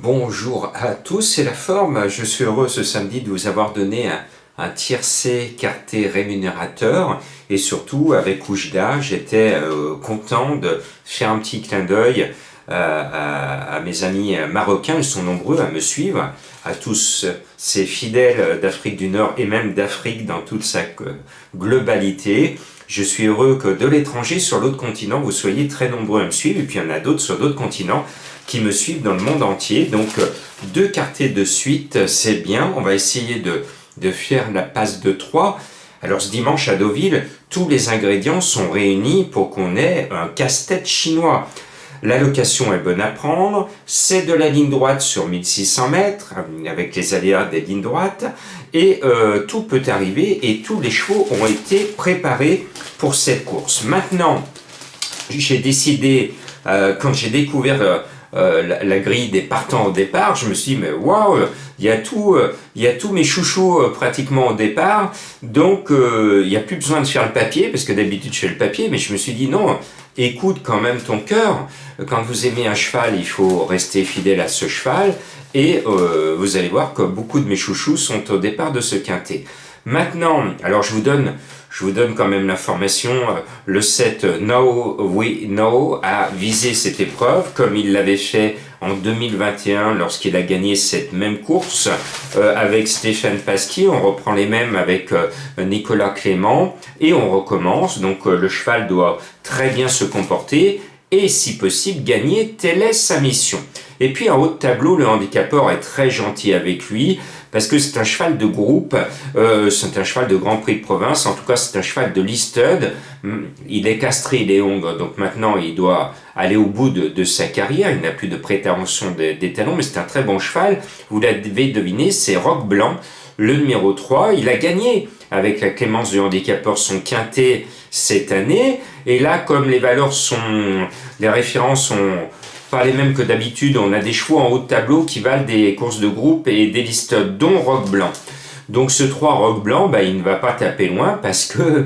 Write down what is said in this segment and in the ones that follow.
Bonjour à tous, c'est la forme. Je suis heureux ce samedi de vous avoir donné un tiercé quarté rémunérateur et surtout avec Oujda, j'étais content de faire un petit clin d'œil à mes amis marocains. Ils sont nombreux à me suivre, à tous ces fidèles d'Afrique du Nord et même d'Afrique dans toute sa globalité. Je suis heureux que de l'étranger, sur l'autre continent, vous soyez très nombreux à me suivre. Et puis il y en a d'autres sur d'autres continents qui me suivent dans le monde entier. Donc deux quartés de suite, c'est bien. On va essayer de faire la passe de 3. Alors ce dimanche à Deauville, tous les ingrédients sont réunis pour qu'on ait un casse-tête chinois. La location est bonne à prendre, c'est de la ligne droite sur 1600 mètres, avec les aléas des lignes droites, et tout peut arriver, et tous les chevaux ont été préparés pour cette course. Maintenant, j'ai décidé, quand j'ai découvert la grille des partants au départ, je me suis dit, mais waouh, il y a tous mes chouchous pratiquement au départ, donc il n'y a plus besoin de faire le papier, parce que d'habitude je fais le papier, mais je me suis dit non, écoute quand même ton cœur. Quand vous aimez un cheval, il faut rester fidèle à ce cheval, et vous allez voir que beaucoup de mes chouchous sont au départ de ce quintet. Maintenant, alors je vous donne quand même l'information, le 7 Now We Know a visé cette épreuve, comme il l'avait fait en 2021 lorsqu'il a gagné cette même course avec Stéphane Pasquier. On reprend les mêmes avec Nicolas Clément et on recommence. Donc le cheval doit très bien se comporter et si possible gagner, telle est sa mission. Et puis en haut de tableau, le handicapeur est très gentil avec lui, parce que c'est un cheval de groupe, c'est un cheval de Grand Prix de province, en tout cas c'est un cheval de listed, il est castré, il est hongre, donc maintenant il doit aller au bout de sa carrière, il n'a plus de prétention des talons, mais c'est un très bon cheval, vous l'avez deviné, c'est Roc Blanc, le numéro 3, il a gagné avec la clémence du handicapeur son quintet cette année, et là comme les références sont pas les mêmes que d'habitude, on a des chevaux en haut de tableau qui valent des courses de groupe et des listes, dont Roc Blanc. Donc ce 3 Roc Blanc, il ne va pas taper loin parce que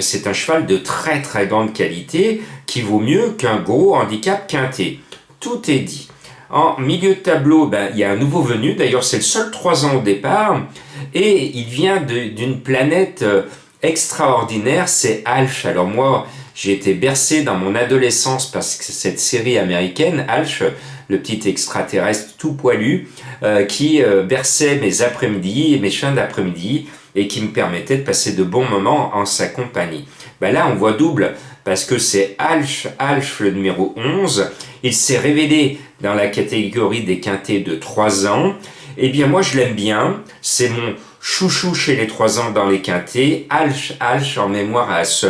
c'est un cheval de très très grande qualité qui vaut mieux qu'un gros handicap quintet. Tout est dit. En milieu de tableau, il y a un nouveau venu, d'ailleurs c'est le seul 3 ans au départ, et il vient d'une planète extraordinaire, c'est Alf. Alors moi, j'ai été bercé dans mon adolescence parce que cette série américaine, Alf, le petit extraterrestre tout poilu, qui berçait mes après-midi et mes fins d'après-midi et qui me permettait de passer de bons moments en sa compagnie. Là, on voit double parce que c'est Alf le numéro 11. Il s'est révélé dans la catégorie des quintets de 3 ans. Eh bien, moi, je l'aime bien. C'est mon chouchou chez les 3 ans dans les quintets. Alf en mémoire à ce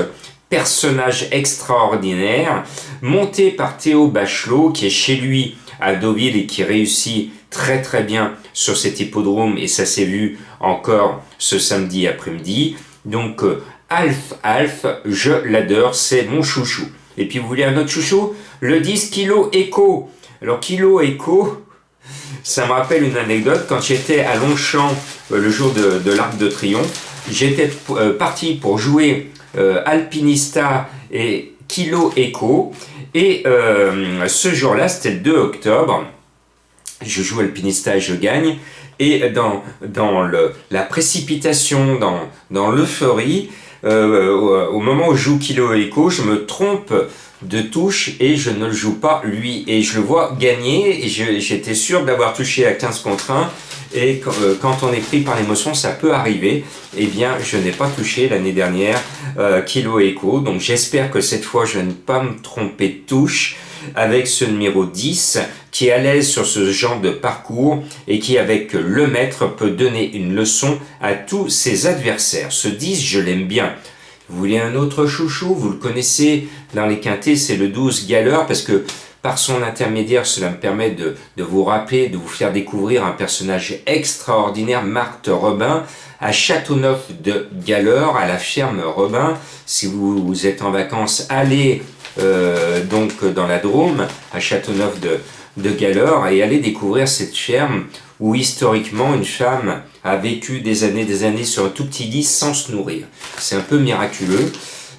personnage extraordinaire, monté par Théo Bachelot, qui est chez lui à Deauville et qui réussit très très bien sur cet hippodrome, et ça s'est vu encore ce samedi après-midi. Donc Alf, je l'adore, c'est mon chouchou. Et puis vous voulez un autre chouchou? Le 10 Kilo Echo. Alors Kilo Echo, ça me rappelle une anecdote. Quand j'étais à Longchamp le jour de l'Arc de Triomphe, j'étais parti pour jouer Alpinista et Kilo Echo, et ce jour-là, c'était le 2 octobre, je joue Alpinista et je gagne, et dans la précipitation, dans l'euphorie, au moment où je joue Kilo Echo, je me trompe de touche et je ne le joue pas lui, et je le vois gagner, et j'étais sûr d'avoir touché à 15 contre 1, et quand on est pris par l'émotion, ça peut arriver. Eh bien, je n'ai pas touché l'année dernière Kilo Echo, donc j'espère que cette fois je ne vais pas me tromper de touche avec ce numéro 10 qui est à l'aise sur ce genre de parcours et qui, avec le maître, peut donner une leçon à tous ses adversaires. Ce 10, je l'aime bien. Vous voulez un autre chouchou? Vous le connaissez dans les quintets, c'est le 12 Galeur, parce que par son intermédiaire, cela me permet de vous rappeler, de vous faire découvrir un personnage extraordinaire, Marthe Robin, à Châteauneuf de Galeur, à la ferme Robin. Si vous êtes en vacances, allez donc dans la Drôme, à Châteauneuf de Galeur, et allez découvrir cette ferme où historiquement une femme a vécu des années sur un tout petit lit sans se nourrir. C'est un peu miraculeux.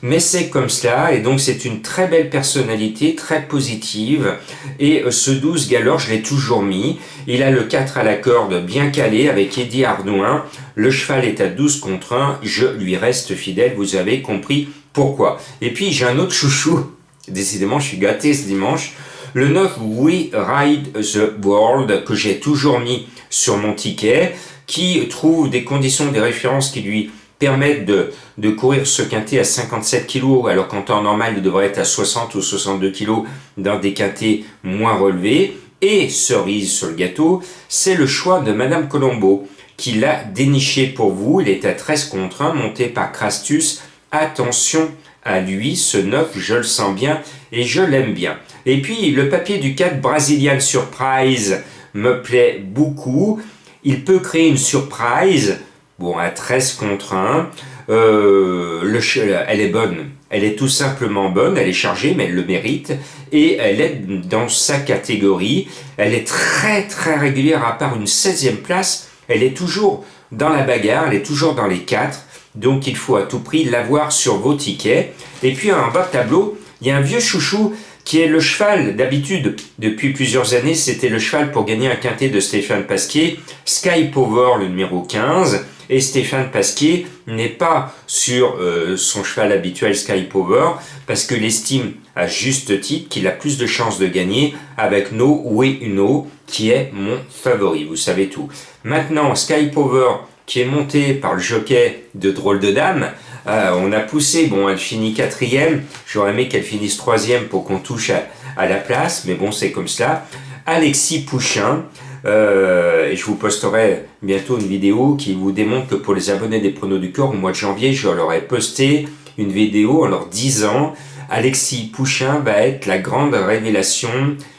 mais c'est comme cela, et donc c'est une très belle personnalité, très positive, et ce 12 Galore, je l'ai toujours mis. Il a le 4 à la corde bien calé avec Eddie Ardouin, le cheval est à 12 contre 1, je lui reste fidèle, vous avez compris pourquoi. Et puis j'ai un autre chouchou, décidément je suis gâté ce dimanche, le 9 We Ride the World, que j'ai toujours mis sur mon ticket, qui trouve des conditions, des références qui lui permettent de courir ce quintet à 57 kg, alors qu'en temps normal, il devrait être à 60 ou 62 kg dans des quintets moins relevés. Et cerise sur le gâteau, c'est le choix de Madame Colombo, qui l'a déniché pour vous. Il est à 13 contre 1, monté par Crastus. Attention à lui, ce 9, je le sens bien et je l'aime bien. Et puis, le papier du 4 Brazilian Surprise me plaît beaucoup. Il peut créer une surprise, bon, à 13 contre 1. Elle est bonne. Elle est tout simplement bonne. Elle est chargée, mais elle le mérite. Et elle est dans sa catégorie. Elle est très, très régulière, à part une 16e place. Elle est toujours dans la bagarre. Elle est toujours dans les 4. Donc, il faut à tout prix l'avoir sur vos tickets. Et puis, en bas de tableau, il y a un vieux chouchou qui est le cheval, d'habitude, depuis plusieurs années, c'était le cheval pour gagner un quintet de Stéphane Pasquier, Sky Power, le numéro 15, et Stéphane Pasquier n'est pas sur son cheval habituel Sky Power, parce qu'il estime, à juste titre, qu'il a plus de chances de gagner avec No Way Uno, qui est mon favori, vous savez tout. Maintenant, Sky Power, qui est monté par le jockey de Drôle de Dame, on a poussé, bon, elle finit 4e, j'aurais aimé qu'elle finisse 3e pour qu'on touche à la place, mais bon, c'est comme cela. Alexis Pouchin, et je vous posterai bientôt une vidéo qui vous démontre que pour les abonnés des Pronos du Cœur, au mois de janvier, je leur ai posté une vidéo en leur disant Alexis Pouchin va être la grande révélation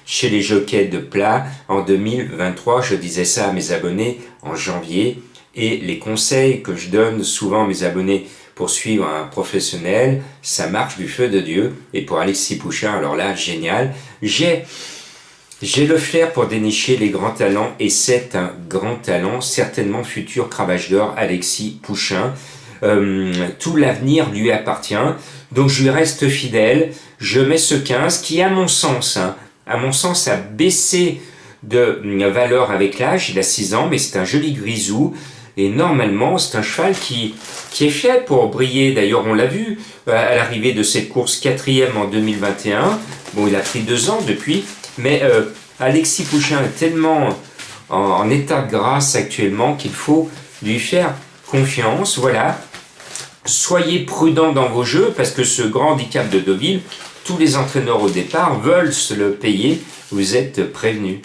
chez les jockeys de plat en 2023. Je disais ça à mes abonnés en janvier, et les conseils que je donne souvent à mes abonnés pour suivre un professionnel, ça marche du feu de Dieu. Et pour Alexis Pouchin, alors là, génial. J'ai le flair pour dénicher les grands talents, et c'est un grand talent, certainement futur cravache d'or, Alexis Pouchin. Tout l'avenir lui appartient, donc je lui reste fidèle. Je mets ce 15 qui, à mon sens, a baissé de valeur avec l'âge. Il a 6 ans, mais c'est un joli grisou. Et normalement, c'est un cheval qui est fait pour briller. D'ailleurs, on l'a vu à l'arrivée de cette course 4e en 2021. Bon, il a pris 2 ans depuis, mais Alexis Pouchin est tellement en état de grâce actuellement qu'il faut lui faire confiance. Voilà. Soyez prudents dans vos jeux, parce que ce grand handicap de Deauville, tous les entraîneurs au départ veulent se le payer. Vous êtes prévenus.